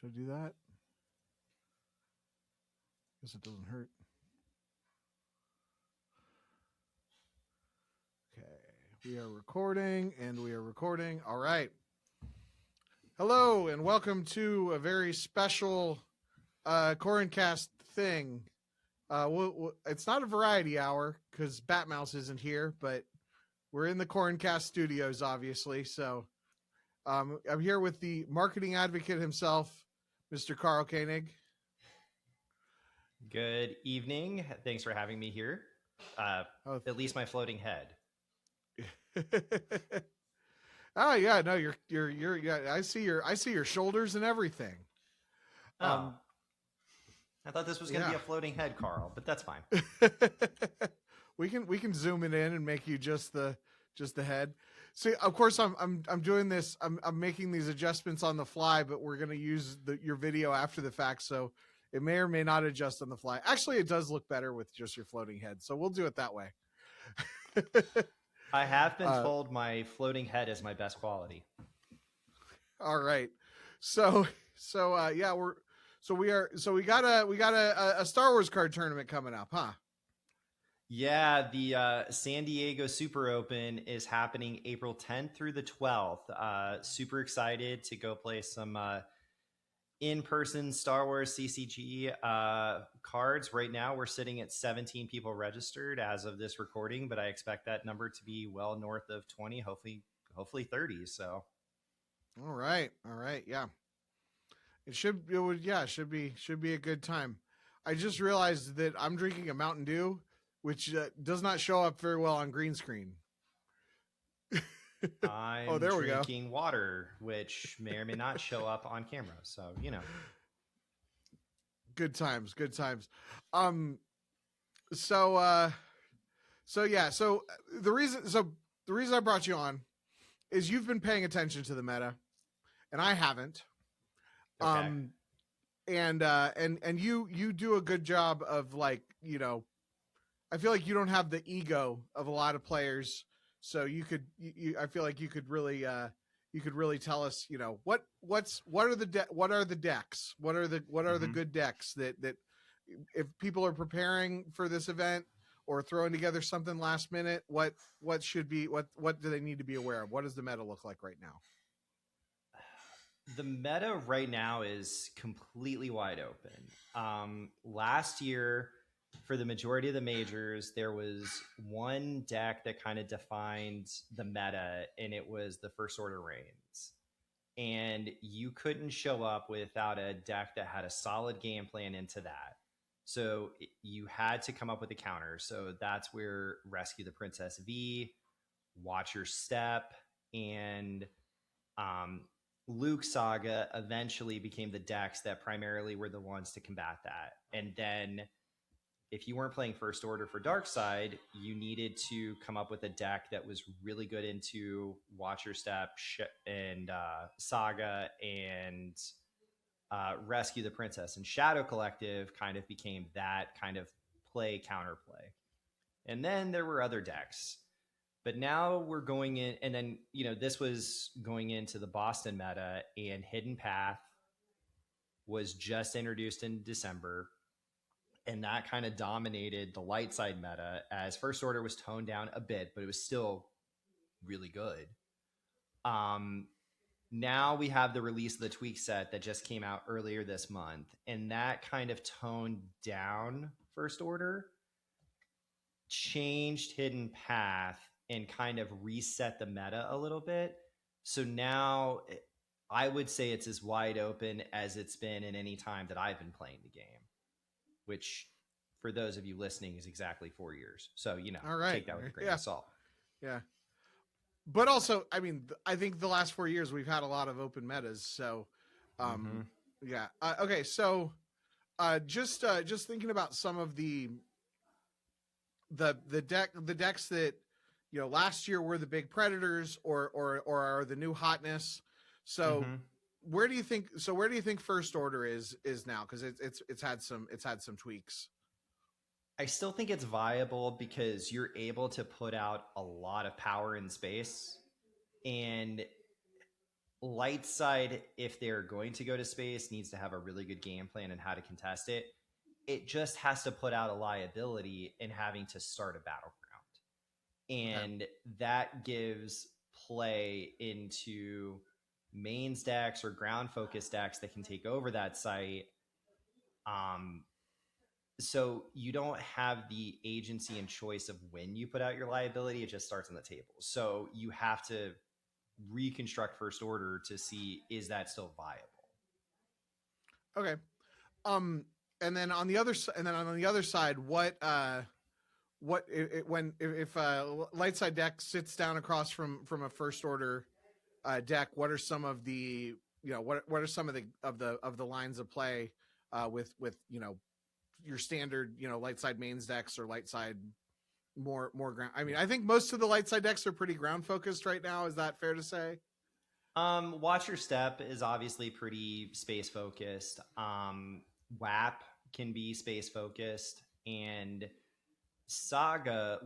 Should I do that? Guess it doesn't hurt. Okay, we are recording and we are recording. All right. Hello and welcome to a very special Corencast thing. It's not a variety hour because Batmouse isn't here, but we're in the Corencast studios, obviously. So I'm here with the marketing advocate himself, Mr. Karl Koenig. Good evening. Thanks for having me here. At least my floating head. Oh yeah, no, you're I see your shoulders and everything. I thought this was going to be a floating head, Karl, but that's fine. we can zoom it in and make you just the head. See, of course, I'm doing this. I'm making these adjustments on the fly, but we're going to use your video after the fact, so it may or may not adjust on the fly. Actually, it does look better with just your floating head, so we'll do it that way. I have been told my floating head is my best quality. All right, so yeah, we got a Star Wars card tournament coming up, huh? Yeah, the San Diego Super Open is happening April 10th through the 12th. Super excited to go play some in-person Star Wars CCG cards. Right now, we're sitting at 17 people registered as of this recording, but I expect that number to be well north of 20, hopefully 30. So, all right, yeah, should be a good time. I just realized that I'm drinking a Mountain Dew, which does not show up very well on green screen. I'm drinking water, which may or may not show up on camera. So, you know. Good times. So the reason I brought you on is you've been paying attention to the meta and I haven't. Okay. And you do a good job of, like, you know, I feel like you don't have the ego of a lot of players, so I feel like you could really tell us, you know, what are the decks? What are the good decks that if people are preparing for this event or throwing together something last minute, what do they need to be aware of? What does the meta look like right now? The meta right now is completely wide open. Last year, for the majority of the majors, there was one deck that kind of defined the meta, and it was the First Order Reigns. And you couldn't show up without a deck that had a solid game plan into that. So you had to come up with a counter. So that's where Rescue the Princess V, Watch Your Step, and Luke Saga eventually became the decks that primarily were the ones to combat that. And then if you weren't playing First Order for Darkside, you needed to come up with a deck that was really good into Watch Your Step and Saga and Rescue the Princess. And Shadow Collective kind of became that kind of counterplay. And then there were other decks. But now we're going in, and then, you know, this was going into the Boston meta, and Hidden Path was just introduced in December. And that kind of dominated the light side meta, as First Order was toned down a bit, but it was still really good. Now we have the release of the Tweak set that just came out earlier this month, and that kind of toned down First Order, changed Hidden Path, and kind of reset the meta a little bit. So now I would say it's as wide open as it's been in any time that I've been playing the game, which for those of you listening is exactly 4 years. So, you know, all right, take that with a grain of salt. Yeah. But also, I mean, I think the last 4 years we've had a lot of open metas. So, yeah. Okay. So, just thinking about some of the decks that, you know, last year were the big predators or are the new hotness. So where do you think First Order is now? Because it's had some tweaks. I still think it's viable because you're able to put out a lot of power in space, and light side, if they're going to go to space, needs to have a really good game plan and how to contest it. It just has to put out a liability in having to start a battleground. And that gives play into mains decks or ground focus decks that can take over that site. So you don't have the agency and choice of when you put out your liability. It just starts on the table. So you have to reconstruct first order to see, is that still viable? Okay. And then on the other side, what if light side deck sits down across from a first order deck, what are some of the what are some of the lines of play with your standard light side mains decks or light side more ground? I mean, I think most of the light side decks are pretty ground focused right now. Is that fair to say? Watch Your Step is obviously pretty space focused. WAP can be space focused, and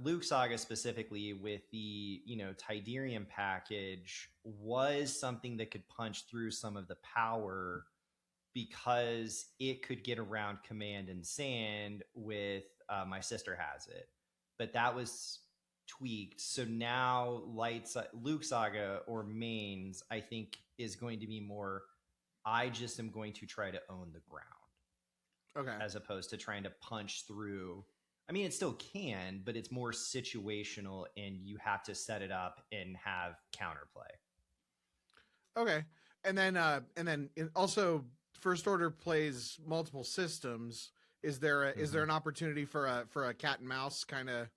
Luke Saga specifically with the Tiderium package was something that could punch through some of the power because it could get around Command and Sand with My Sister Has It, but that was tweaked. So now Luke Saga or mains, I think, is going to be more, I just am going to try to own the ground. Okay. As opposed to trying to punch through. I mean, it still can, but it's more situational and you have to set it up and have counterplay. Okay. And then also first order plays multiple systems. Is there an opportunity for a cat and mouse kind of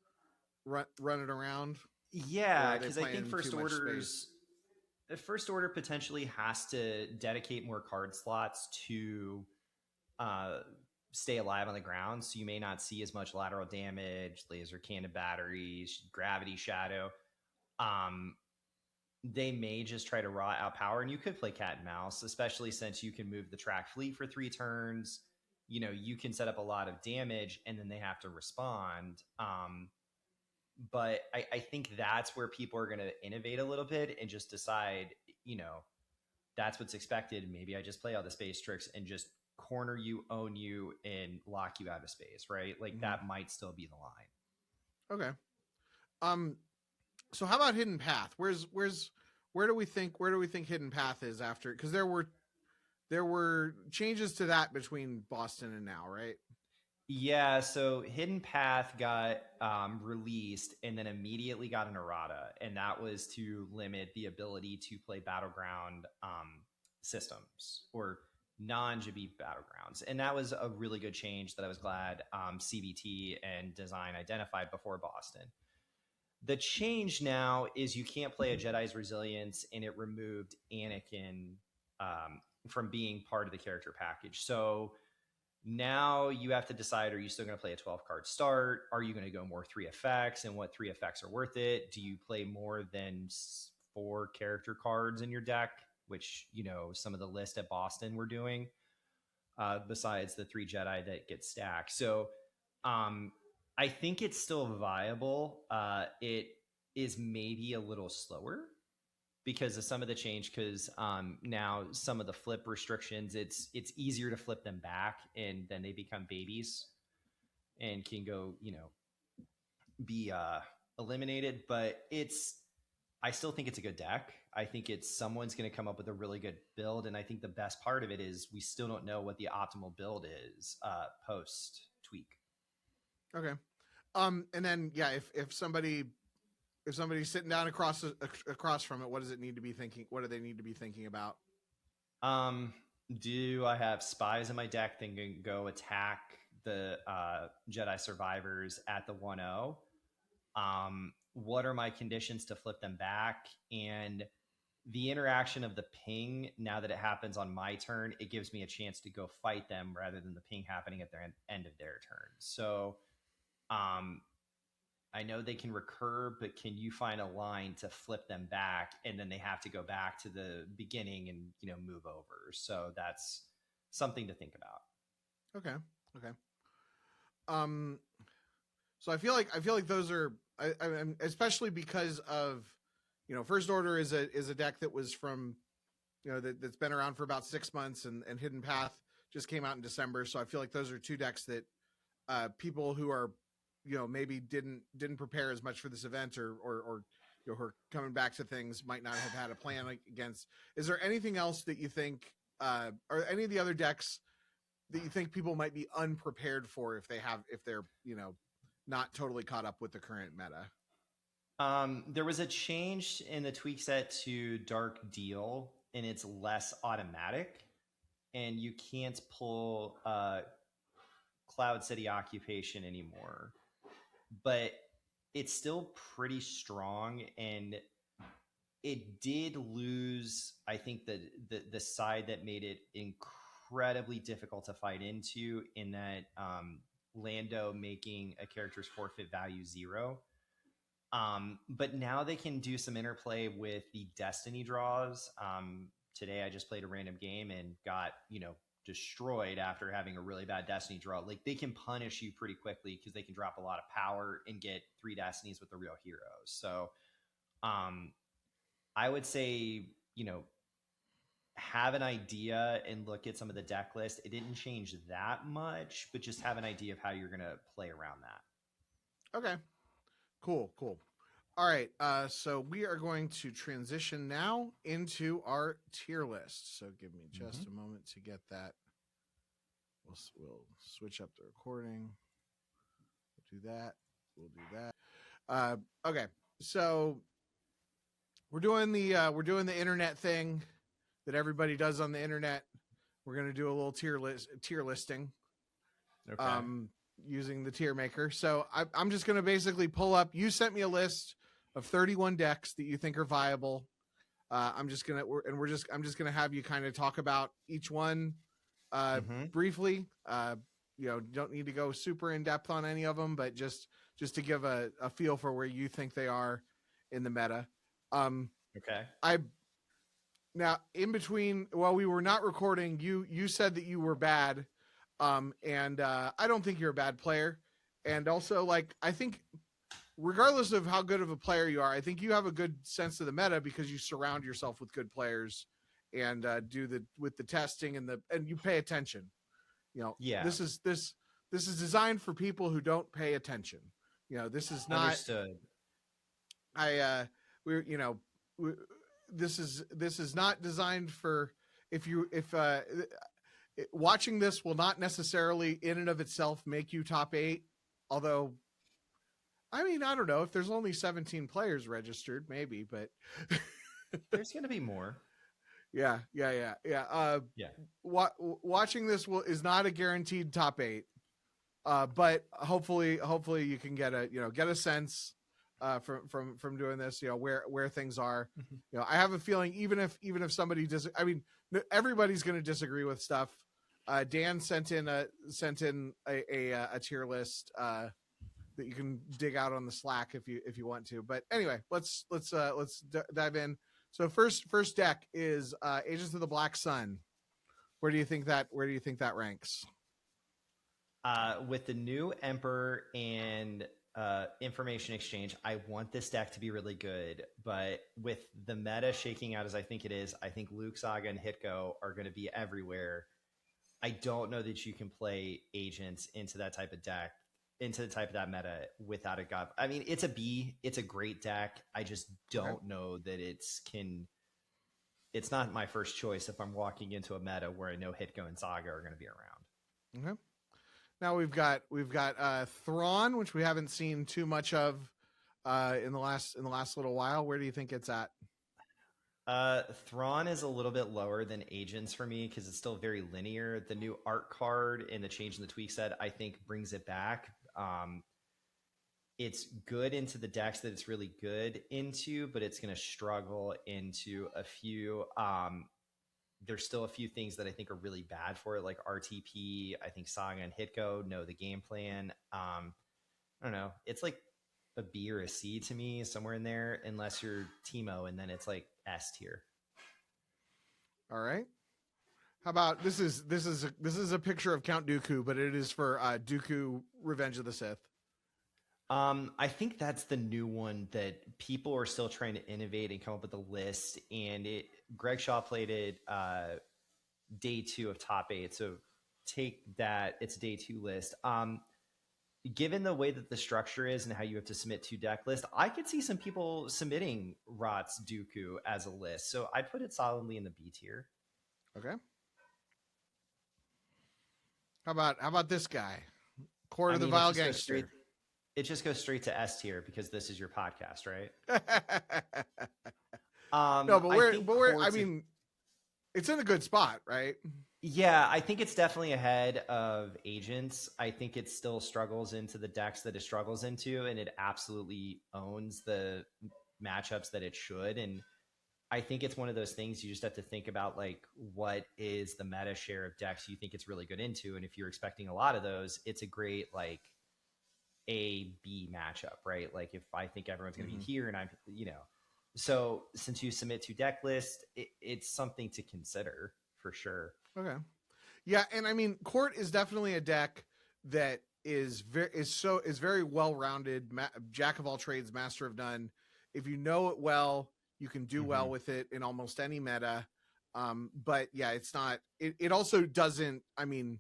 run it around? Yeah, because I think first order potentially has to dedicate more card slots to stay alive on the ground, so you may not see as much lateral damage, laser cannon batteries, gravity shadow. They may just try to raw out power, and you could play cat and mouse, especially since you can move the track fleet for 3 turns. You can set up a lot of damage, and then they have to respond. But I think that's where people are going to innovate a little bit and just decide, that's what's expected. Maybe I just play all the space tricks and just corner you, own you, and lock you out of space, right? Like that might still be the line. Okay. So how about Hidden Path? Where do we think Hidden Path is after? Because there were changes to that between Boston and now, right? Yeah, so Hidden Path got released and then immediately got an errata, and that was to limit the ability to play battleground systems or non-Jabib battlegrounds. And that was a really good change that I was glad CBT and design identified before Boston. The change now is you can't play a Jedi's Resilience, and it removed Anakin from being part of the character package. So now you have to decide, are you still going to play a 12-card start? Are you going to go more 3 effects, and what 3 effects are worth it? Do you play more than 4 character cards in your deck, which, some of the list at Boston were doing, besides the 3 Jedi that get stacked. So I think it's still viable. It is maybe a little slower because of some of the change, because now some of the flip restrictions, it's easier to flip them back, and then they become babies and can go, be eliminated. But I still think it's a good deck. I think someone's going to come up with a really good build, and I think the best part of it is we still don't know what the optimal build is post tweak. Okay. And then if somebody's sitting down across from it, what does it need to be thinking? What do they need to be thinking about? Do I have spies in my deck that can go attack the Jedi survivors at the 1-0? What are my conditions to flip them back? And the interaction of the ping, now that it happens on my turn, it gives me a chance to go fight them rather than the ping happening at the end of their turn. So I know they can recur, but can you find a line to flip them back, and then they have to go back to the beginning and move over? So that's something to think about. Okay. So I feel like those are, I especially because of first order is a deck that was from that's been around for about 6 months, and Hidden Path just came out in December. So I feel like those are two decks that people who are, maybe didn't prepare as much for this event, or who are coming back to things, might not have had a plan against. Is there anything else that you think, or any of the other decks that you think people might be unprepared for if they're not totally caught up with the current meta? There was a change in the tweak set to Dark Deal, and it's less automatic, and you can't pull Cloud City Occupation anymore, but it's still pretty strong, and it did lose, I think, the side that made it incredibly difficult to fight into, in that Lando making a character's forfeit value 0. But now they can do some interplay with the Destiny draws. Today I just played a random game and got, destroyed after having a really bad Destiny draw. Like, they can punish you pretty quickly because they can drop a lot of power and get 3 Destinies with the real heroes. So I would say, have an idea and look at some of the deck list. It didn't change that much, but just have an idea of how you're going to play around that. Okay. Cool. All right. So we are going to transition now into our tier list. So give me just a moment to get that. We'll switch up the recording. We'll do that. Okay. So we're doing the internet thing that everybody does on the internet. We're going to do a little tier listing. Okay. Using the tier maker. So I'm just going to basically pull up. You sent me a list of 31 decks that you think are viable. I'm just going to have you kind of talk about each one briefly. Don't need to go super in depth on any of them, but just to give a feel for where you think they are in the meta. Okay. Now, in between, while we were not recording, you said that you were bad. And I don't think you're a bad player. And also, like, I think regardless of how good of a player you are, I think you have a good sense of the meta because you surround yourself with good players and with the testing and you pay attention. Yeah. This is designed for people who don't pay attention. This is not understood. This is not designed for watching this will not necessarily in and of itself make you top 8. Although, I mean, I don't know, if there's only 17 players registered, maybe, but there's going to be more. Yeah. Watching this is not a guaranteed top 8. But hopefully you can get a sense from doing this, where things are. I have a feeling even if somebody everybody's going to disagree with stuff. Dan sent in a tier list that you can dig out on the Slack if you want to. But anyway, let's dive in. So first deck is Agents of the Black Sun. Where do you think that ranks? With the new Emperor and information exchange, I want this deck to be really good, but with the meta shaking out as I think it is, I think Luke, Saga, and Hitko are going to be everywhere. I don't know that you can play agents into that type of deck, into the type of that meta without a god. I mean, it's a B. It's a great deck. I just don't know that it's not my first choice if I'm walking into a meta where I know Hitko and Saga are going to be around. Okay. Now we've got Thrawn, which we haven't seen too much of in the last little while. Where do you think it's at? Thrawn is a little bit lower than Agents for me because it's still very linear. The new art card and the change in the tweak set, I think, brings it back. It's good into the decks that it's really good into, but it's going to struggle into a few. There's still a few things that I think are really bad for it, like RTP. I think Saga and Hitko know the game plan. I don't know. It's like a B or a C to me, somewhere in there, unless you're Teemo, and then it's like S tier. All right. How about this is a picture of Count Dooku, but it is for Dooku Revenge of the Sith. I think that's the new one that people are still trying to innovate and come up with a list. And Greg Shaw played it day 2 of top 8. So take that; it's a day 2 list. Given the way that the structure is and how you have to submit 2 deck lists, I could see some people submitting Rot's Dooku as a list. So I'd put it solidly in the B tier. Okay. How about this guy? Court of the Vile Gangster. It just goes straight to S tier because this is your podcast, right? No, but I mean, it's in a good spot, right? Yeah, I think it's definitely ahead of Agents. I think it still struggles into the decks that it struggles into, and it absolutely owns the matchups that it should. And I think it's one of those things you just have to think about, like, what is the meta share of decks you think it's really good into? And if you're expecting a lot of those, it's a great, like, A-B matchup, right? Like, if I think everyone's going to be here and I'm, so since you submit 2 deck lists, it's something to consider for sure. Okay. Yeah, and I mean, Court is definitely a deck that is very well-rounded, jack of all trades, master of none. If you know it well, you can do well with it in almost any meta. But yeah, it's not. It also doesn't. I mean,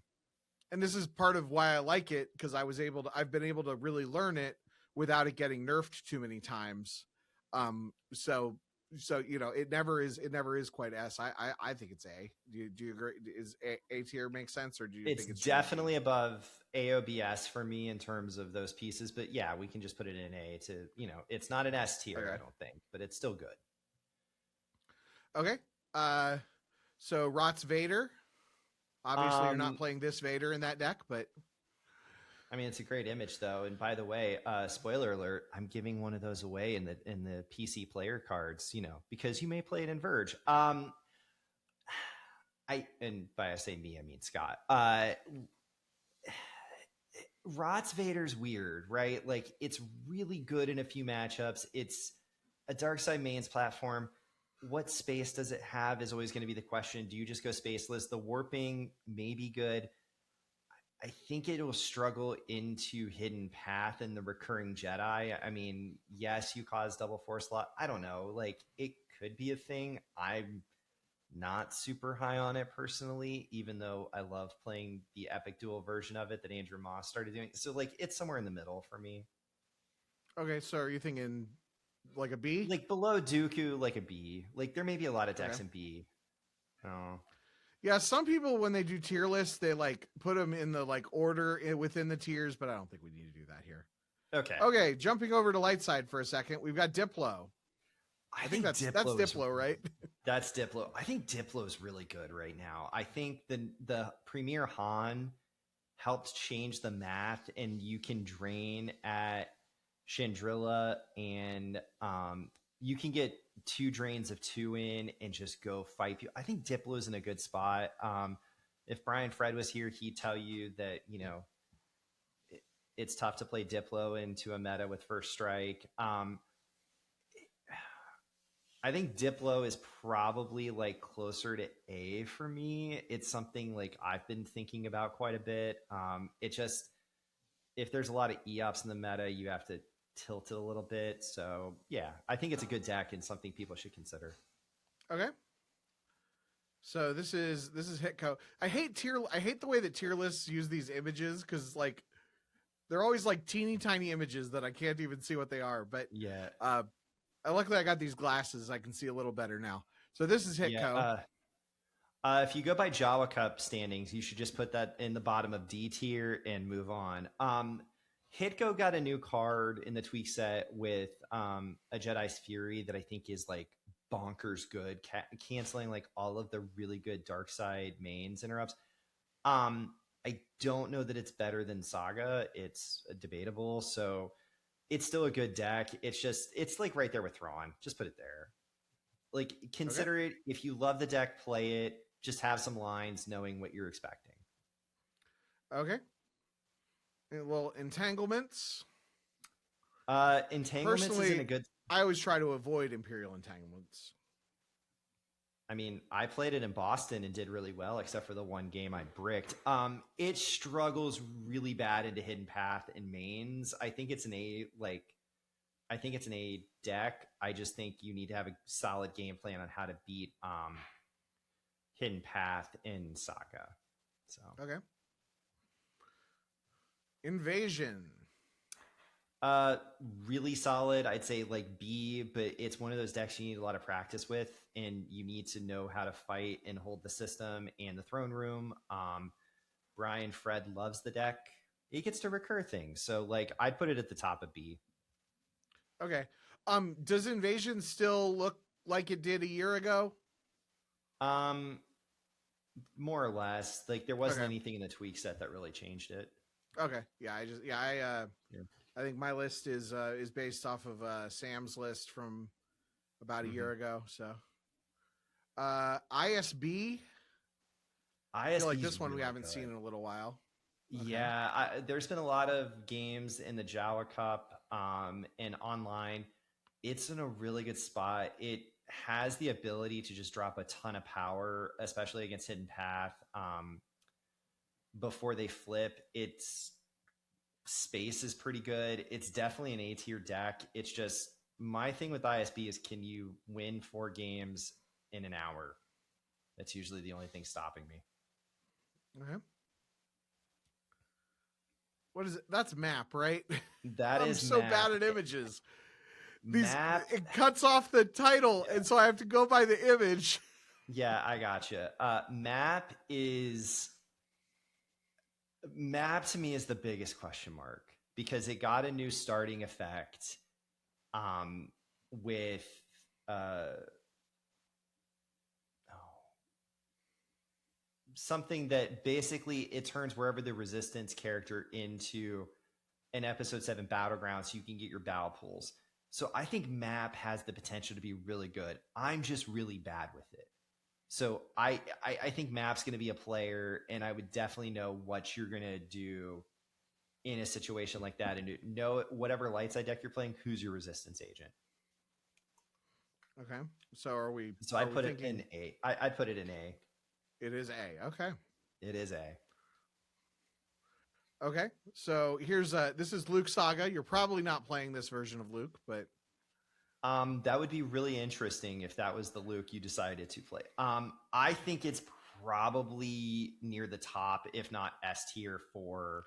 and this is part of why I like it, because I've been able to really learn it without it getting nerfed too many times. So it never is quite S. I think it's A. Do you agree? Is A tier make sense, or do you think it's definitely above AOBS for me in terms of those pieces? But yeah, we can just put it in A. It's not an S tier, okay. I don't think, but it's still good. Okay. So Rot's Vader. Obviously, you're not playing this Vader in that deck, but I mean, it's a great image, though. And by the way, spoiler alert: I'm giving one of those away in the PC player cards, because you may play it in Verge. And by I say me, I mean Scott. Rot's Vader's weird, right? Like, it's really good in a few matchups. It's a Darkside mains platform. What space does it have is always going to be the question. Do you just go spaceless? The warping may be good. I think it will struggle into Hidden Path and the recurring Jedi. I mean, yes, you cause double force lot. I don't know. Like, it could be a thing. I'm not super high on it personally, even though I love playing the Epic Duel version of it that Andrew Moss started doing. So, like, it's somewhere in the middle for me. Okay, so are you thinking like a B? Like, below Dooku, like a B. Like, there may be a lot of decks in B. Oh. Yeah, some people, when they do tier lists, they like put them in the like order within the tiers, but I don't think we need to do that here. Okay, jumping over to light side for a second, we've got Diplo. I think that's Diplo, right? That's Diplo. I think Diplo is really good right now. I think the Premier Han helped change the math, and you can drain at Chandrilla, and you can get 2 drains of 2 in and just go fight people. I think Diplo's in a good spot. If Brian Fred was here, he'd tell you that, it's tough to play Diplo into a meta with First Strike. I think Diplo is probably like closer to A for me. It's something like I've been thinking about quite a bit. It just, if there's a lot of EOPs in the meta, you have to tilt it a little bit. So yeah, I think it's a good deck and something people should consider. Okay. So this is Hitco. I hate the way that tier lists use these images, because like they're always like teeny tiny images that I can't even see what they are. But yeah, luckily I got these glasses. I can see a little better now. So this is Hitco. If you go by Jawa Cup standings, you should just put that in the bottom of D tier and move on. Hitco got a new card in the tweak set with a Jedi's Fury that I think is like bonkers good, canceling like all of the really good dark side mains interrupts. I don't know that it's better than Saga. It's debatable. So it's still a good deck. It's like right there with Thrawn. Just put it there. Like, consider it. If you love the deck, play it. Just have some lines knowing what you're expecting. Okay. Well, entanglements. Entanglements isn't a good. I always try to avoid Imperial entanglements. I mean, I played it in Boston and did really well, except for the one game I bricked. It struggles really bad into Hidden Path and mains. I think it's an A deck. I just think you need to have a solid game plan on how to beat Hidden Path in Saka. So Okay. Invasion. Really solid. I'd say like B, but it's one of those decks you need a lot of practice with, and you need to know how to fight and hold the system and the throne room. Brian Fred loves the deck. It gets to recur things, so like I'd put it at the top of B. Okay. Does Invasion still look like it did a year ago? More or less. Like there wasn't anything in the tweak set that really changed it. Okay. Yeah, I think my list is based off of Sam's list from about a year ago. So ISB. I feel like this one we haven't seen in a little while. Okay. Yeah, there's been a lot of games in the Jawa Cup and online. It's in a really good spot. It has the ability to just drop a ton of power, especially against Hidden Path. Before they flip, its space is pretty good. It's definitely an A tier deck. It's just my thing with ISB is, can you win 4 games in an hour? That's usually the only thing stopping me. Okay. What is it? That's map, right? That I'm is so map. bad at images. Map. It cuts off the title, and so I have to go by the image. Yeah, I gotcha. Map to me is the biggest question mark because it got a new starting effect with something that basically it turns wherever the resistance character into an episode 7 battleground so you can get your battle pools. So I think map has the potential to be really good. I'm just really bad with it. So I think map's going to be a player, and I would definitely know what you're going to do in a situation like that, and know whatever light side deck you're playing, who's your resistance agent. Okay. So are we? So I put it in A. I put it in A. It is A. Okay. It is A. Okay. So here's this is Luke Saga. You're probably not playing this version of Luke, but that would be really interesting if that was the Luke you decided to play. I think it's probably near the top, if not S tier for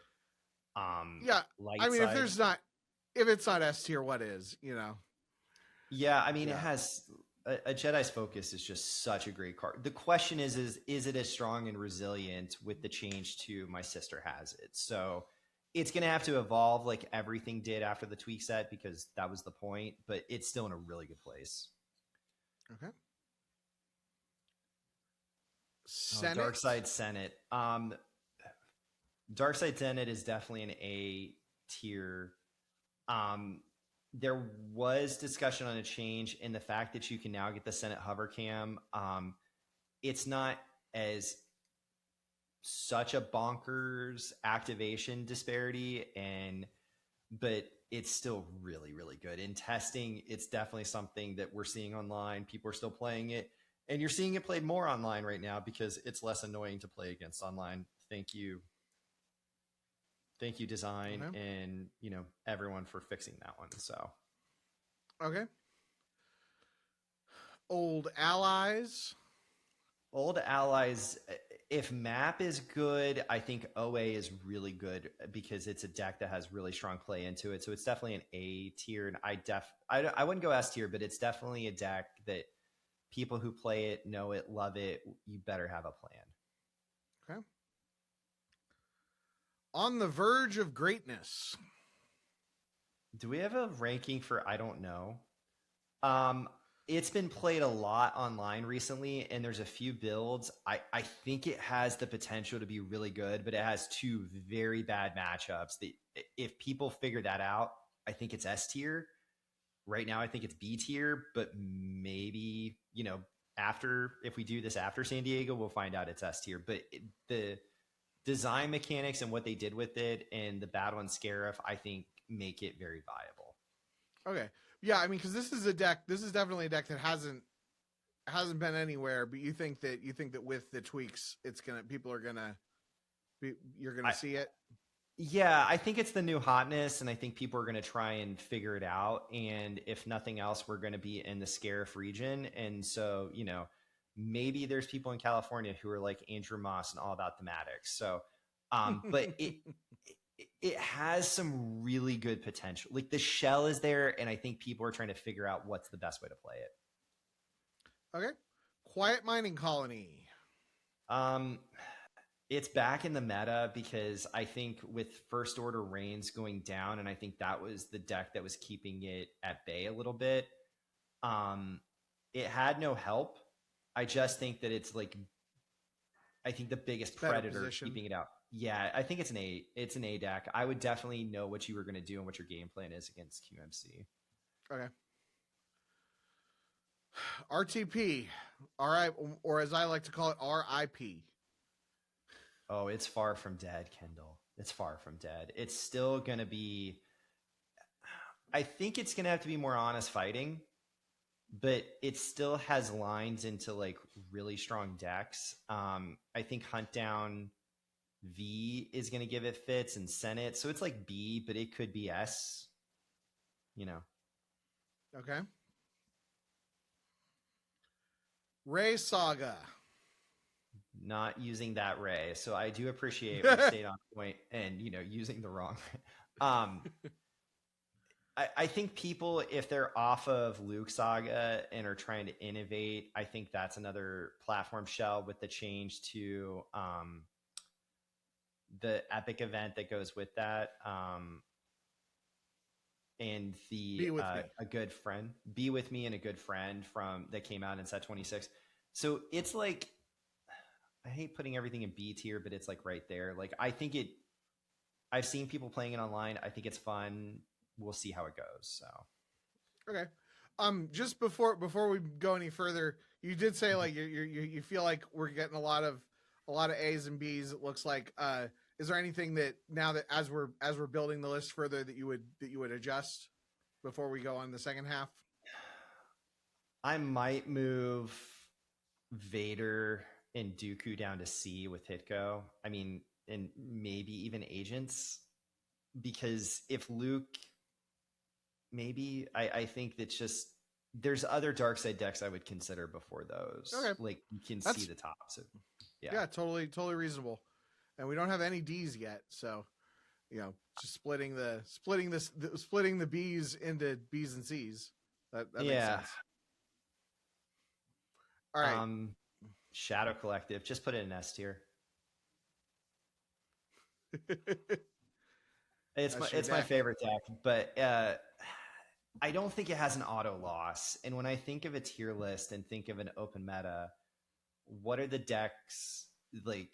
yeah. light I mean, side. if it's not S tier, what is, Yeah, I mean, it has a Jedi's Focus is just such a great card. The question is it as strong and resilient with the change to My Sister Has It? So it's going to have to evolve like everything did after the tweak set, because that was the point, but it's still in a really good place. Okay. Senate? Darkside Senate. Darkside Senate is definitely an A tier. There was discussion on a change in the fact that you can now get the Senate hover cam. It's not as such a bonkers activation disparity, but it's still really, really good. In testing, it's definitely something that we're seeing online. People are still playing it, and you're seeing it played more online right now because it's less annoying to play against online. Thank you, design, and everyone for fixing that one. So okay. Old Allies. If map is good, I think OA is really good because it's a deck that has really strong play into it. So it's definitely an A tier, and I wouldn't go S tier, but it's definitely a deck that people who play it know it, love it. You better have a plan. Okay. On the Verge of Greatness. Do we have a ranking for I don't know? It's been played a lot online recently, and there's a few builds. I think it has the potential to be really good, but it has 2 very bad matchups. If people figure that out, I think it's S tier. Right now, I think it's B tier, but maybe, if we do this after San Diego, we'll find out it's S tier. But the design mechanics and what they did with it and the battle and Scarif, I think, make it very viable. Okay. Yeah, I mean, because this is definitely a deck that hasn't been anywhere, but you think that with the tweaks, you're gonna see it. Yeah, I think it's the new hotness, and I think people are going to try and figure it out. And if nothing else, we're going to be in the Scarif region, and so maybe there's people in California who are like Andrew Moss and all about thematics. So, but it has some really good potential. Like the shell is there, and I think people are trying to figure out what's the best way to play it. Okay, Quiet Mining Colony. It's back in the meta because I think with First Order Reigns going down, and I think that was the deck that was keeping it at bay a little bit. It had no help. I just think that it's like, I think the biggest predator keeping it out. Yeah, I think it's an A deck. I would definitely know what you were going to do and what your game plan is against QMC. Okay. RTP, or as I like to call it, RIP. Oh, it's far from dead, Kendall. It's far from dead. It's still going to be, I think it's going to have to be more honest fighting, but it still has lines into like really strong decks. I think Hunt Down V is going to give it fits, and Senate. So it's like B, but it could be S, Okay. Ray Saga. Not using that Ray. So I do appreciate we stayed on point and, using the wrong. I think people, if they're off of Luke Saga and are trying to innovate, I think that's another platform shell with the change to the epic event that goes with that. And the a good friend, Be With Me and a good friend that came out in set 26. So it's like, I hate putting everything in B tier, but it's like right there. Like I think I've seen people playing it online. I think it's fun. We'll see how it goes. So, okay. Just before we go any further, you did say like you feel like we're getting a lot of A's and B's. It looks like. Is there anything that now that as we're building the list further that you would adjust before we go on the second half? I might move Vader and Dooku down to C with Hitko. I mean, and maybe even Agents, because if Luke, maybe I think that's just, there's other dark side decks I would consider before those. Okay. Like you can see the top. So yeah, totally reasonable. And we don't have any D's yet, so just splitting the B's into B's and C's. That makes sense. All right. Shadow Collective, just put it in S tier. It's my favorite deck, but I don't think it has an auto loss. And when I think of a tier list and think of an open meta, what are the decks like?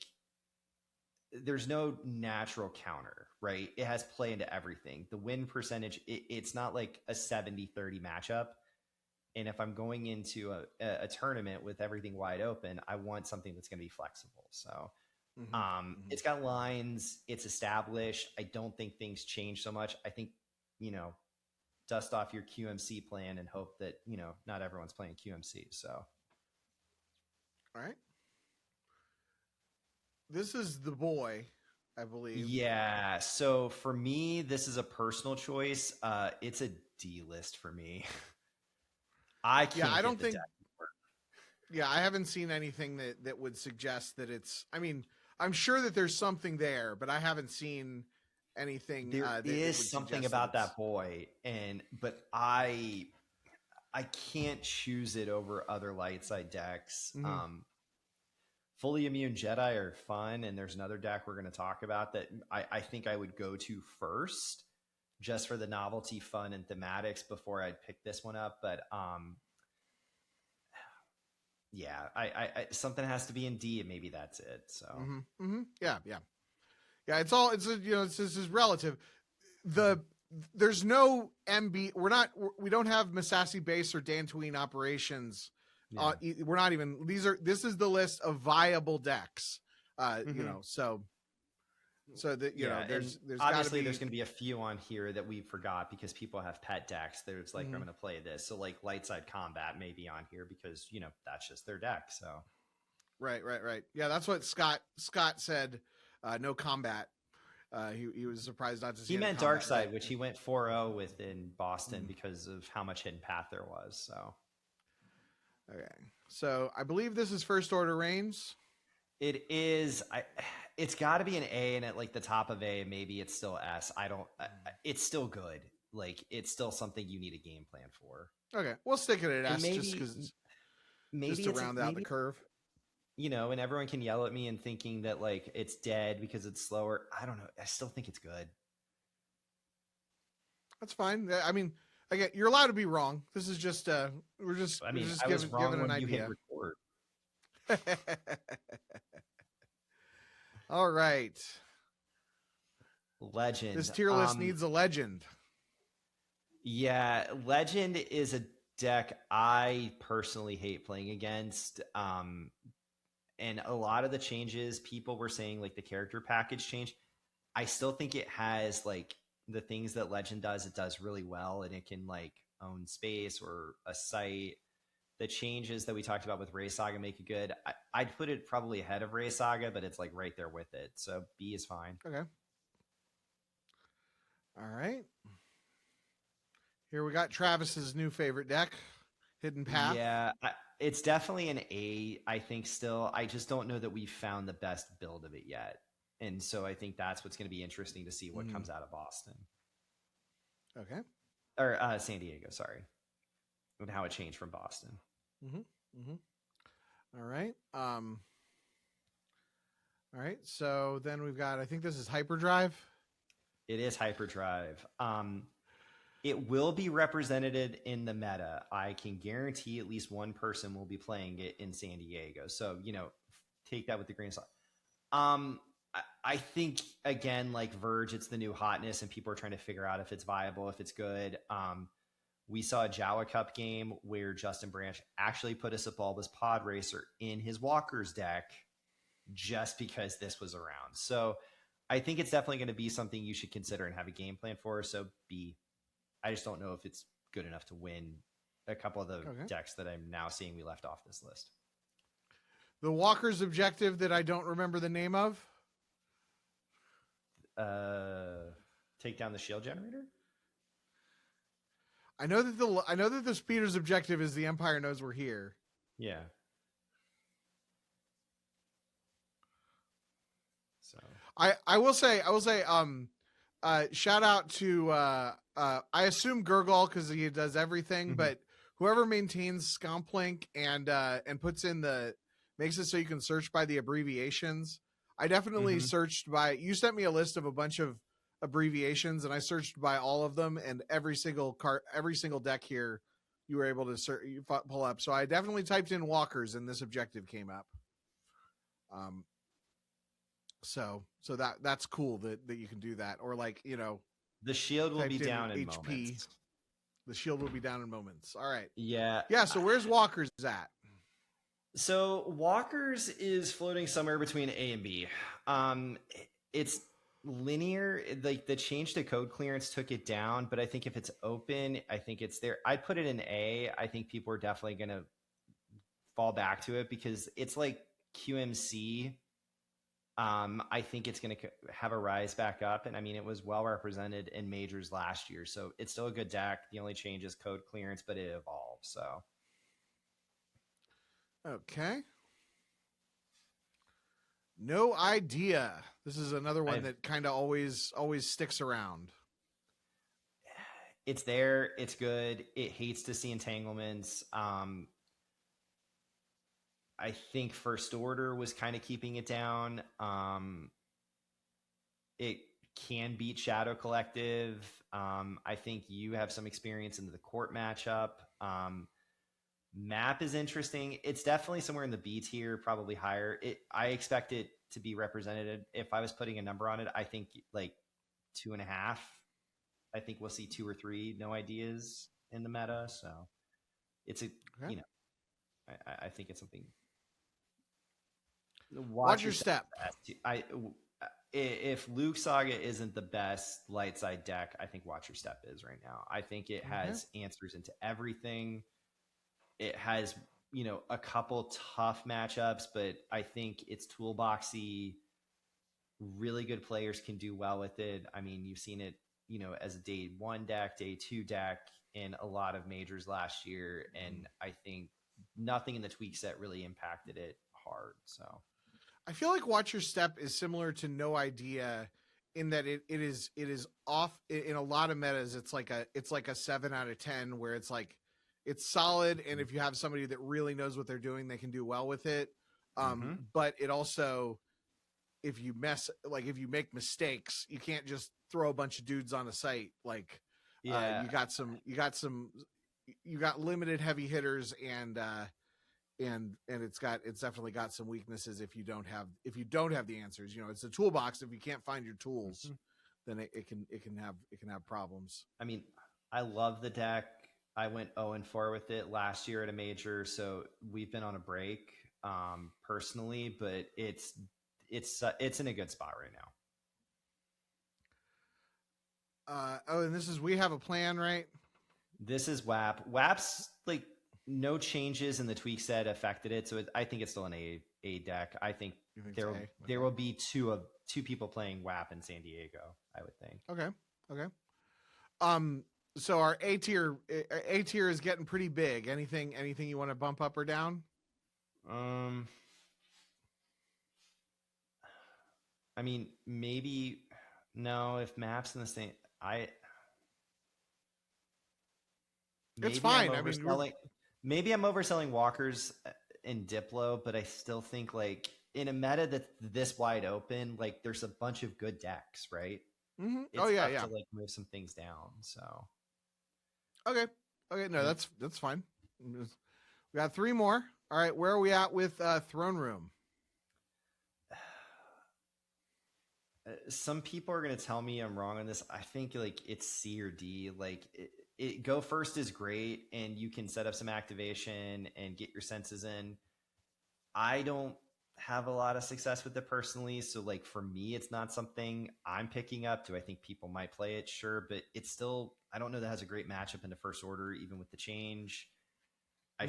There's no natural counter, right? It has play into everything. The win percentage, it's not like a 70-30 matchup. And if I'm going into a tournament with everything wide open, I want something that's going to be flexible. So it's got lines, it's established. I don't think things change so much. I think, dust off your QMC plan and hope that, not everyone's playing QMC. So. All right. This is the boy, I believe. Yeah. So for me, this is a personal choice. It's a D list for me. I can't. Yeah, I don't think. Yeah, I haven't seen anything that would suggest that it's. I mean, I'm sure that there's something there, but I haven't seen anything. There is something about that boy, but I can't choose it over other light side decks. Mm-hmm. Fully Immune Jedi are fun, and there's another deck we're going to talk about that I think I would go to first, just for the novelty, fun, and thematics before I'd pick this one up. But yeah, I something has to be in D, and maybe that's it. So yeah. It's this is relative. There's no MB. We don't have Massassi base or Dantooine operations. Yeah. We're not even. This is the list of viable decks. So so that you know there's obviously gotta there's going to be a few on here that we forgot because people have pet decks. There's like, I'm going to play this. So like light side combat may be on here because, you know, that's just their deck. So right. Yeah, that's what Scott said. No combat. He was surprised not to see. he meant combat, dark side, right? which he went 4-0 with in Boston because of how much hidden path there was. So okay, so I believe this is first order Reigns. it is. It's got to be an A, and at like the top of A, maybe it's still S. It's still good. Like it's still something you need a game plan for. Okay, we'll stick it at S just because maybe just to round out the curve. You know, and everyone can yell at me and thinking that like it's dead because it's slower. I don't know. I still think it's good. That's fine. I mean, again, you're allowed to be wrong. This is just we're just giving an idea. All right. Legend. This tier list needs a legend. Yeah, legend is a deck I personally hate playing against. And a lot of the changes people were saying, like the character package change, I still think it has like the things that legend does. It does really well, and it can like own space or a site. The changes that we talked about with Ray Saga make it good. I'd put it probably ahead of Ray Saga, but it's like right there with it. So B is fine. Okay. All right. Here we got Travis's new favorite deck, Hidden Path. Yeah, it's definitely an A, I think still. I just don't know that we've found the best build of it yet. And so I think that's what's going to be interesting to see what comes out of Boston. Okay. Or San Diego, sorry. And how it changed from Boston. All right. All right. So then we've got, I think this is Hyperdrive. It is Hyperdrive. It will be represented in the meta. I can guarantee at least one person will be playing it in San Diego. So, you know, take that with a grain of salt. I think, again, like Verge, it's the new hotness and people are trying to figure out if it's viable, if it's good. We saw a Jawa Cup game where Justin Branch actually put a Sebulba's Pod Racer in his Walker's deck just because this was around. So I think it's definitely going to be something you should consider and have a game plan for. So B. I just don't know if it's good enough to win a couple of the decks that I'm now seeing we left off this list. The Walker's objective that I don't remember the name of. Take down the shield generator. I know that the speeder's objective is the Empire knows we're here. Yeah. So I will say shout out to I assume Gurgle because he does everything, but whoever maintains Scomplink and puts in makes it so you can search by the abbreviations. I definitely searched by, you sent me a list of a bunch of abbreviations and I searched by all of them, and every single deck here you were able to pull up. So I definitely typed in Walkers and this objective came up. So that's cool that you can do that. Or like, you know, the shield will be down in HP. moments. The shield will be down in moments. All right. Yeah. So where's Walkers at? So Walkers is floating somewhere between A and B. It's linear. Like the change to code clearance took it down, but I think if it's open, I think it's there. I'd put it in A. I think people are definitely going to fall back to it because it's like QMC. I think it's going to have a rise back up. And I mean, it was well represented in majors last year. So it's still a good deck. The only change is code clearance, but it evolved. So. Okay. No idea. This is another one that kind of always sticks around. It's there. It's good. It hates to see entanglements. I think First Order was kind of keeping it down. It can beat Shadow Collective. I think you have some experience into the court matchup. Map is interesting. It's definitely somewhere in the B tier, probably higher. I expect it to be represented. If I was putting a number on it, I think like 2.5. I think we'll see 2 or 3 no ideas in the meta. So it's you know, I think it's something. Watch your step. if Luke Saga isn't the best light side deck, I think Watch Your Step is right now. I think it has answers into everything. It has, a couple tough matchups, but I think it's toolboxy. Really good players can do well with it. I mean, you've seen it, as a day 1 deck, day 2 deck in a lot of majors last year. And I think nothing in the tweak set really impacted it hard. So I feel like Watch Your Step is similar to No Idea in that it is off in a lot of metas. It's like a 7 out of 10 where it's like, it's solid. And if you have somebody that really knows what they're doing, they can do well with it. But it also, if you make mistakes, you can't just throw a bunch of dudes on a site. Like, you got limited heavy hitters and it's definitely got some weaknesses if you don't have the answers. It's a toolbox. If you can't find your tools, then it can have problems. I mean, I love the deck. I went 0-4 with it last year at a major, so we've been on a break personally, but it's in a good spot right now. And this is We Have a Plan, right? This is WAP. WAP's like no changes in the tweak set affected it, so I think it's still an A deck. I think there will be two people playing WAP in San Diego, I would think. Okay. So our A tier is getting pretty big. Anything you want to bump up or down? I mean, maybe no. If Map's in the same, it's fine. Maybe I'm overselling Walkers in Diplo, but I still think like in a meta that's this wide open, like there's a bunch of good decks, right? Mm-hmm. It's tough to like move some things down. So okay, no, that's fine. We got 3 more. All right, where are we at with Throne Room? Some people are going to tell me I'm wrong on this. I think like it's C or D. Like it go first is great, and you can set up some activation and get your senses in. I don't have a lot of success with it personally, so like for me, it's not something I'm picking up. Do I think people might play it? Sure, but it's still, I don't know that it has a great matchup in the first order, even with the change. I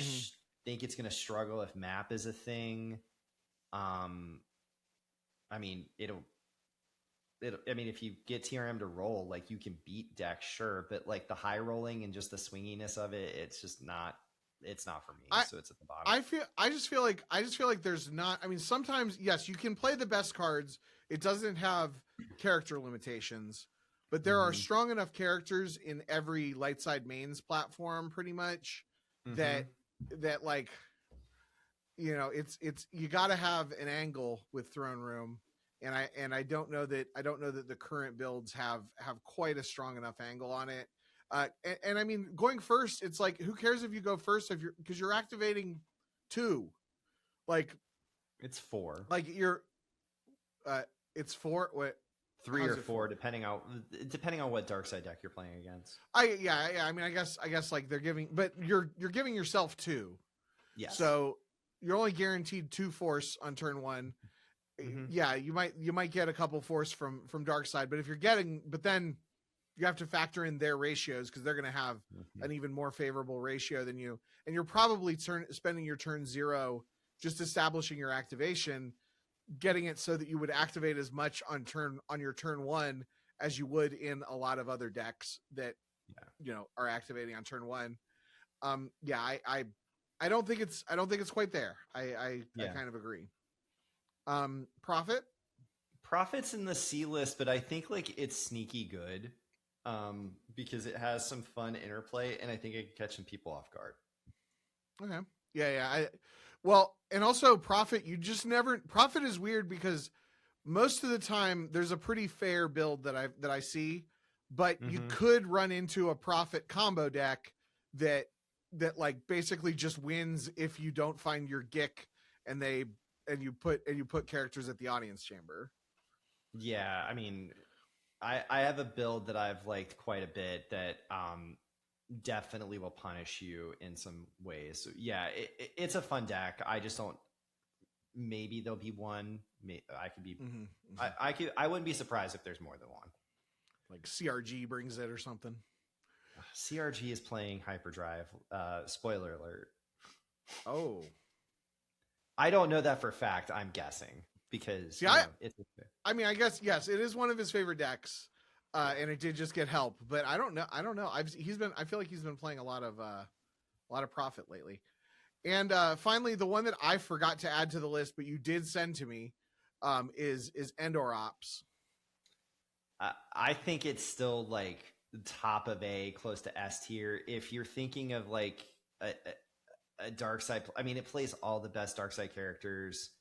think it's going to struggle if map is a thing. I mean, if you get TRM to roll, like you can beat decks, sure, but like the high rolling and just the swinginess of it, it's just not. It's not for me. So it's at the bottom. I just feel like there's not. I mean, sometimes yes, you can play the best cards. It doesn't have character limitations, but there are strong enough characters in every light side mains platform, pretty much, that like, it's you got to have an angle with Throne Room. And I don't know that the current builds have quite a strong enough angle on it. And I mean, going first, it's like, who cares if you go first because you're activating 2, like it's 4, like it's 4. What? 3 or 4, depending on what dark side deck you're playing against. I mean, I guess like they're giving, but you're giving yourself 2. Yes. So you're only guaranteed 2 force on turn 1. Yeah, you might get a couple force from dark side, but but then you have to factor in their ratios because they're going to have an even more favorable ratio than you, and you're probably spending your turn 0 just establishing your activation, getting it so that you would activate as much on your turn 1 as you would in a lot of other decks that are activating on turn 1. I don't think it's quite there. I kind of agree. Profit's in the C list, but I think like it's sneaky good because it has some fun interplay, and I think it can catch some people off guard. Okay. Yeah. And also Profit is weird because most of the time there's a pretty fair build that I see, but you could run into a Profit combo deck that like basically just wins if you don't find your Gick and you put characters at the audience chamber. Yeah, I mean, I have a build that I've liked quite a bit that definitely will punish you in some ways. So yeah, it's a fun deck. I just don't. maybe there'll be one. I could be. Mm-hmm, mm-hmm. I wouldn't be surprised if there's more than one. Like CRG brings it or something. CRG is playing Hyperdrive. Spoiler alert. Oh, I don't know that for a fact. I'm guessing because I mean, I guess yes, it is one of his favorite decks, and it did just get help. But I don't know. I feel like he's been playing a lot of Prophet lately. And finally, the one that I forgot to add to the list, but you did send to me, is Endor Ops. I think it's still like top of A, close to S tier. If you're thinking of like a dark side, I mean, it plays all the best dark side characters.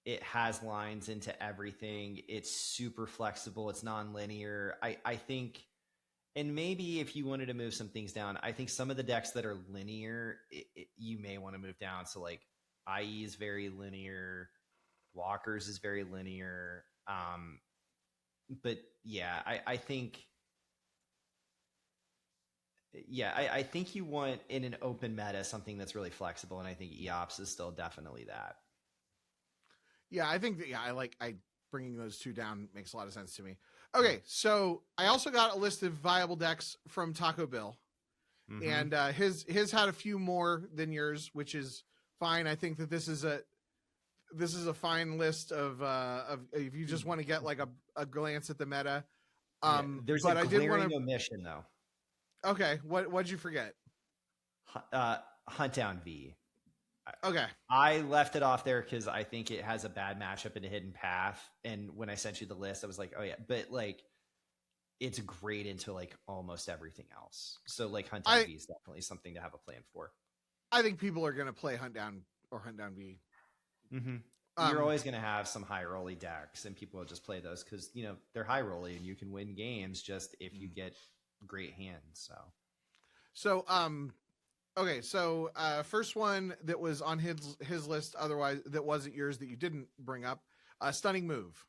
It has lines into everything. It's super flexible. It's non-linear. I think, and maybe if you wanted to move some things down, I think some of the decks that are linear, you may want to move down. So like IE is very linear. Walkers is very linear. But yeah, I think, I think you want in an open meta something that's really flexible, and I think EOPS is still definitely that. Yeah, I think that I bringing those two down makes a lot of sense to me. Okay, so I also got a list of viable decks from Taco Bill, and his had a few more than yours, which is fine. I think that this is a fine list of if you just want to get like a glance at the meta. There's a glaring omission though. Okay, what'd you forget? Hunt Down V. Okay, I left it off there because I think it has a bad matchup in a hidden path. And when I sent you the list, I was like, oh yeah, but like it's great into like almost everything else. So like Hunt Down V is definitely something to have a plan for. I think people are going to play Hunt Down or Hunt Down V. Mm-hmm. You're always going to have some high rolly decks, and people will just play those because they're high rolly, and you can win games just if you get great hands. So okay, so first one that was on his list, otherwise that wasn't yours that you didn't bring up, Stunning Move.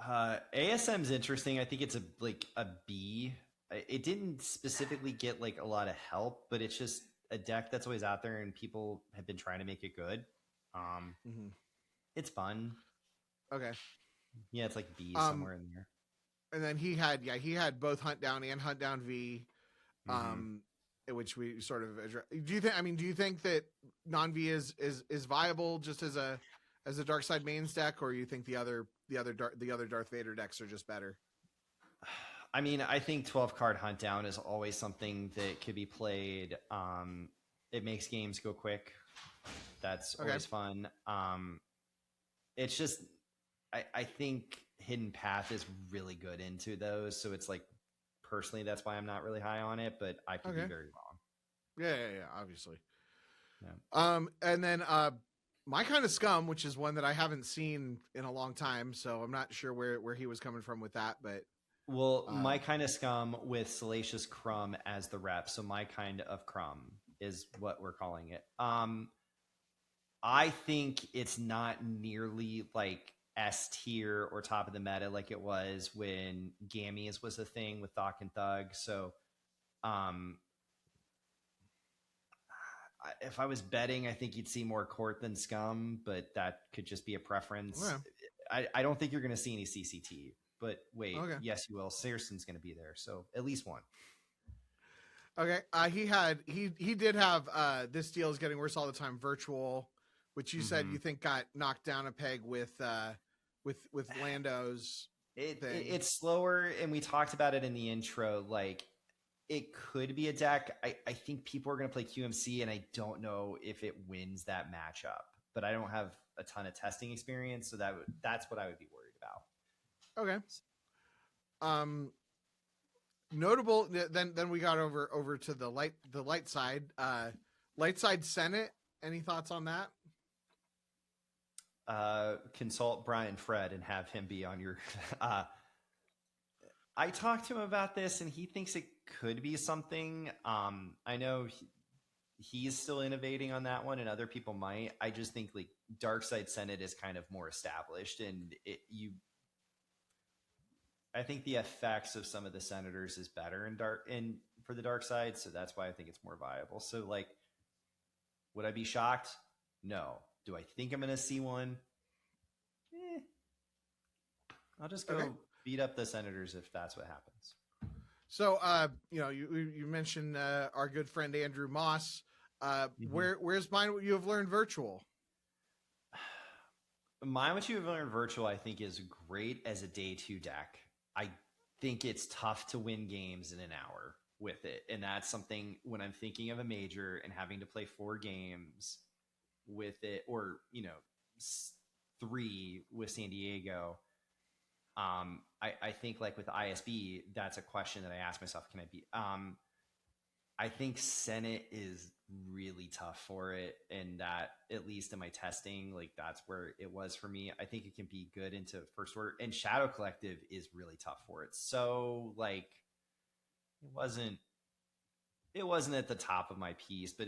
ASM's interesting. I think it's a B. It didn't specifically get like a lot of help, but it's just a deck that's always out there, and people have been trying to make it good. It's fun. Okay. Yeah, it's like B somewhere in there. And then he had both Hunt Down and Hunt Down V, which we sort of address. Do you think that non V is viable just as a dark side mains deck, or you think the other Darth Vader decks are just better? I mean, I think 12 card Hunt Down is always something that could be played. It makes games go quick. That's always fun. It's just, I think Hidden Path is really good into those. So it's like, personally, that's why I'm not really high on it, but I could be very wrong. Yeah, obviously. Yeah. And then My Kind of Scum, which is one that I haven't seen in a long time, so I'm not sure where he was coming from with that, but well, My Kind of Scum with Salacious Crumb as the rep. So My Kind of Crumb is what we're calling it. I think it's not nearly like S tier or top of the meta like it was when Gammies was a thing with Thok and Thug. So if I was betting, I think you'd see more Court than Scum, but that could just be a preference. Yeah. I don't think you're going to see any CCT, but wait, yes, you will. Searson's going to be there, so at least one. Okay, he did have This Deal Is Getting Worse All the Time virtual, which you said you think got knocked down a peg with Lando's thing. It's slower, and we talked about it in the intro. Like, it could be a deck. I think people are going to play QMC, and I don't know if it wins that matchup. But I don't have a ton of testing experience, so that's what I would be worried about. Okay. Notable. Then we got over to the light side. Light side Senate. Any thoughts on that? Consult Brian Fred and have him be on your. I talked to him about this, and he thinks it could be something. I know he's still innovating on that one, and other people might. I just think like Dark Side Senate is kind of more established, and I think the effects of some of the senators is better for the dark side, so that's why I think it's more viable. So like Would I be shocked? No. Do I think I'm going to see one? I'll just go beat up the Senators if that's what happens. So, you mentioned our good friend Andrew Moss. Where's Mine What You Have Learned Virtual? Mine What You Have Learned Virtual, I think, is great as a day 2 deck. I think it's tough to win games in an hour with it. And that's something when I'm thinking of a major and having to play 4 games with it, or, 3 with San Diego. I think like with ISB, that's a question that I ask myself, can I beat? I think Senate is really tough for it. And that, at least in my testing, like that's where it was for me. I think it can be good into first order, and Shadow Collective is really tough for it. So like, it wasn't at the top of my piece, but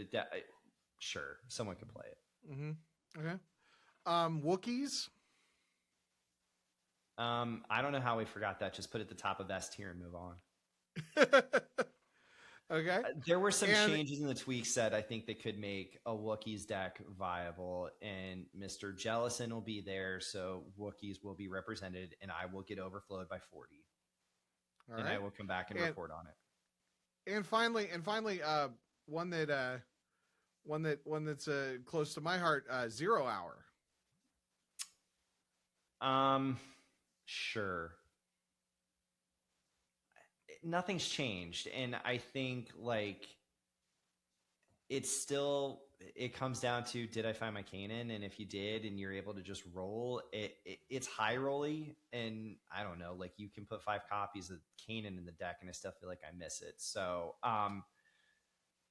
sure, someone could play it. Mm-hmm. Okay. Wookiees. I don't know how we forgot that. Just put it at the top of S tier and move on. Okay. There were some changes in the tweaks that I think that could make a Wookiees deck viable, and Mr. Jellison will be there, so Wookiees will be represented, and I will get overflowed by 40. All and right. I will come back and report on it. And finally, one that's close to my heart, 0 Hour. Sure. Nothing's changed, and I think like it comes down to, did I find my Kanan? And if you did and you're able to just roll it's high rolly, and I don't know, like you can put 5 copies of Kanan in the deck and I still feel like I miss it. So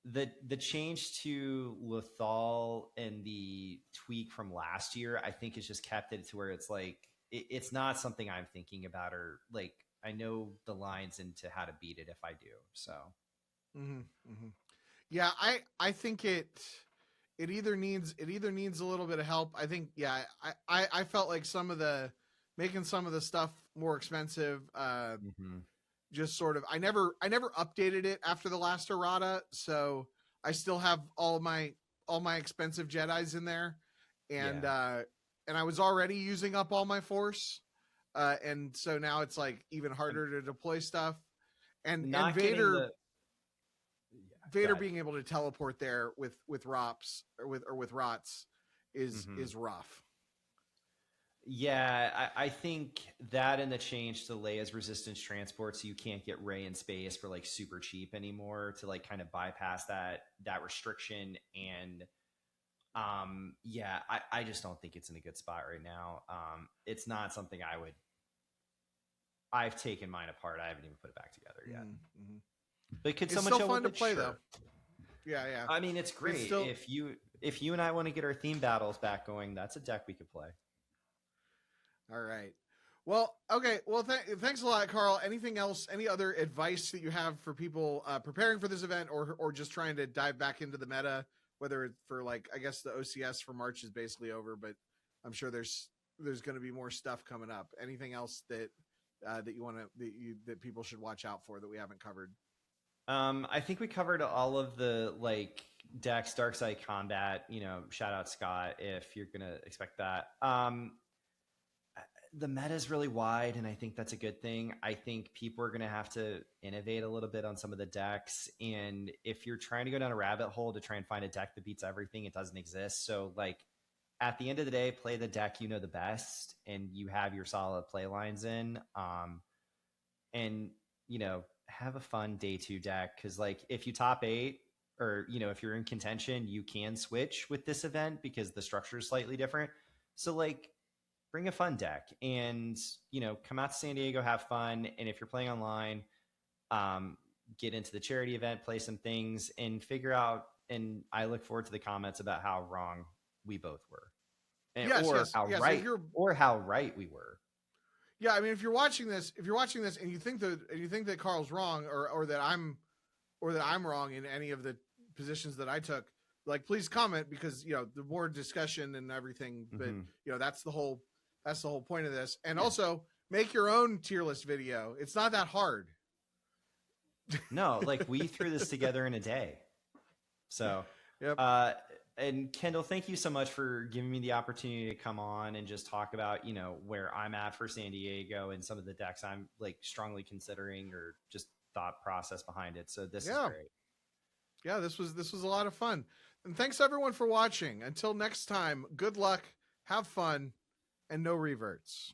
the change to Lethal and the tweak from last year, I think, has just kept it to where it's like it's not something I'm thinking about, or like I know the lines into how to beat it if I do. So, yeah, I think it either needs a little bit of help. I think, yeah, I felt like making some of the stuff more expensive. Just sort of, I never updated it after the last errata, so I still have all my expensive Jedis in there, and I was already using up all my force. And so now it's like even harder to deploy stuff, and Vader being able to teleport there with Rops or with Rots is rough. Yeah, I think that, and the change to Leia's resistance transport, so you can't get Rey in space for like super cheap anymore, to like kind of bypass that restriction. And I just don't think it's in a good spot right now. It's not something I've taken mine apart. I haven't even put it back together yet. But could someone still fun to play though? Yeah. I mean, it's great. If you and I want to get our theme battles back going, that's a deck we could play. All right. Well, okay. Well, thanks a lot, Karl. Anything else? Any other advice that you have for people preparing for this event, or just trying to dive back into the meta? Whether it's for, like, I guess the OCS for March is basically over, but I'm sure there's going to be more stuff coming up. Anything else that you want that people should watch out for that we haven't covered? I think we covered all of the like decks, Darkside Combat. Shout out Scott if you're gonna expect that. The meta is really wide, and I think that's a good thing. I think people are going to have to innovate a little bit on some of the decks. And if you're trying to go down a rabbit hole to try and find a deck that beats everything, it doesn't exist. So like at the end of the day, play the deck you know the best, and you have your solid play lines in. And have a fun day 2 deck, because like if you top 8, or if you're in contention, you can switch with this event because the structure is slightly different. So like, bring a fun deck and, come out to San Diego, have fun. And if you're playing online, get into the charity event, play some things, and figure out. And I look forward to the comments about how wrong we both were, or how right we were. Yeah. I mean, if you're watching this and you think that Karl's wrong, or that I'm wrong in any of the positions that I took, like, please comment, because, the more discussion and everything, but that's the whole point of this. And also make your own tier list video. It's not that hard. No, like we threw this together in a day. So, yep. And Kendall, thank you so much for giving me the opportunity to come on and just talk about, where I'm at for San Diego and some of the decks I'm like strongly considering or just thought process behind it. So this is great. Yeah, this was a lot of fun. And thanks everyone for watching. Until next time, good luck, have fun, and no reverts.